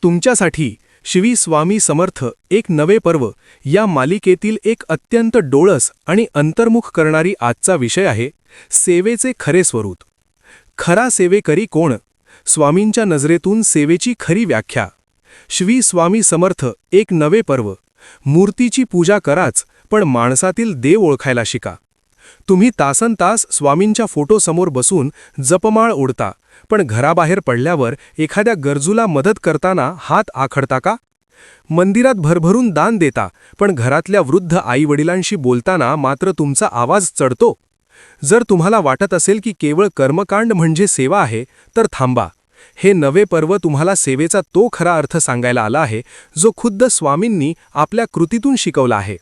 तुमच्यासाठी श्री स्वामी समर्थ एक नवे पर्व या मालिकेतील एक अत्यंत डोळस आणि अंतर्मुख करणारी आजचा विषय आहे सेवेचे खरे स्वरूप. खरा सेवेकरी कोण? स्वामींच्या नजरेतून सेवेची खरी व्याख्या. श्री स्वामी समर्थ एक नवे पर्व. मूर्तीची पूजा कराच, पण माणसातील देव ओळखायला शिका. तुम्ही तासनतास स्वामींच्या फोटोसमोर बसून जपमाळ ओढता, पण घराबाहेर पडल्यावर एखाद्या गरजूला मदत करताना हात आखडता का? मंदिरात भरभरून दान देता, पण घरातल्या वृद्ध आईवडिलांशी बोलताना मात्र तुमचा आवाज चढतो. जर तुम्हाला वाटत असेल की केवळ कर्मकांड म्हणजे सेवा आहे, तर थांबा. हे नवे पर्व तुम्हाला सेवेचा तो खरा अर्थ सांगायला आला आहे, जो खुद्द स्वामींनी आपल्या कृतीतून शिकवला आहे.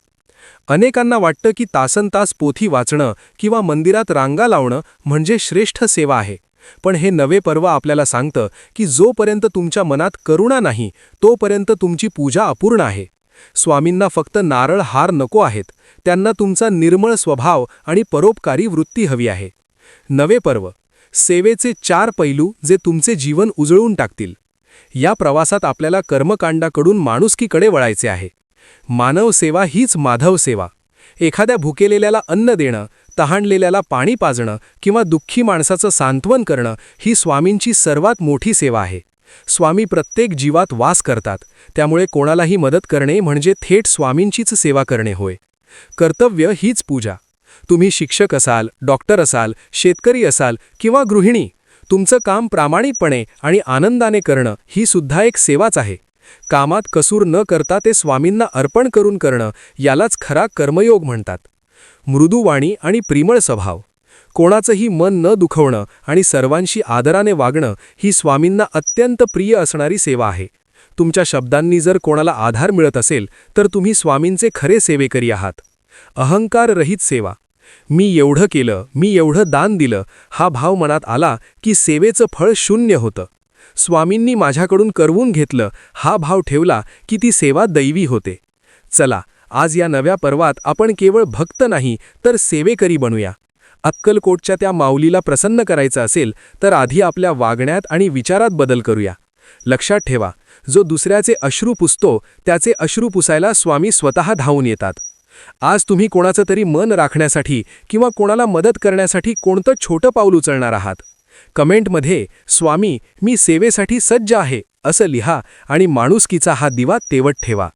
अनेकांना वाटतं की तासनतास पोथी वाचणं किंवा मंदिरात रांगा लावणं म्हणजे श्रेष्ठ सेवा आहे. पण हे नवे पर्व आपल्याला सांगतं की जोपर्यंत तुमच्या मनात करुणा नाही, तोपर्यंत तुमची पूजा अपूर्ण आहे. स्वामींना फक्त नारळ हार नको आहेत, त्यांना तुमचा निर्मळ स्वभाव आणि परोपकारी वृत्ती हवी आहे. नवे पर्व. सेवेचे 4 पैलू जे तुमचे जीवन उजळून टाकतील. या प्रवासात आपल्याला कर्मकांडाकडून माणुसकीकडे वळायचे आहे. मानव सेवा हीच माधव सेवा. एखाद्या भुकेलेल्याला अन्न देणं, तहानलेल्याला पाणी पाजणं किंवा दुःखी माणसाचं सांत्वन करणं ही स्वामींची सर्वात मोठी सेवा आहे. स्वामी प्रत्येक जीवात वास करतात, त्यामुळे कोणालाही मदत करणे म्हणजे थेट स्वामींचीच सेवा करणे होय. कर्तव्य हीच पूजा. तुम्ही शिक्षक असाल, डॉक्टर असाल, शेतकरी असाल किंवा गृहिणी, तुमचं काम प्रामाणिकपणे आणि आनंदाने करणं ही सुद्धा एक सेवाच आहे. कामात कसूर न करता ते स्वामींना अर्पण करून करणं यालाच खरा कर्मयोग म्हणतात. मृदुवाणी आणि प्रेमळ स्वभाव. कोणाचंही मन न दुखवणं आणि सर्वांशी आदराने वागणं ही स्वामींना अत्यंत प्रिय असणारी सेवा आहे. तुमच्या शब्दांनी जर कोणाला आधार मिळत असेल, तर तुम्ही स्वामींचे खरे सेवेकरी आहात. अहंकार रहित सेवा. मी एवढं केलं, मी एवढं दान दिलं, हा भाव मनात आला की सेवेचं फळ शून्य होतं. स्वामींनी माझ्याकडून करवून घेतलं हा भाव ठेवला की ती सेवा दैवी होते. चला, आज या नव्या पर्वात आपण केवळ भक्त नाही तर सेवेकरी बनूया. अक्कलकोटच्या त्या माऊलीला प्रसन्न करायचं असेल तर आधी आपल्या वागण्यात आणि विचारात बदल करूया. लक्षात ठेवा, जो दुसऱ्याचे अश्रू पुसतो त्याचे अश्रू पुसायला स्वामी स्वतः धावून येतात. आज तुम्ही कोणाचं तरी मन राखण्यासाठी किंवा कोणाला मदत करण्यासाठी कोणतं छोटं पाऊल उचलणार आहात? कमेंटमध्ये स्वामी मी सेवेसाठी सज्ज आहे असं लिहा आणि माणुसकीचा हा दिवा तेवत ठेवा.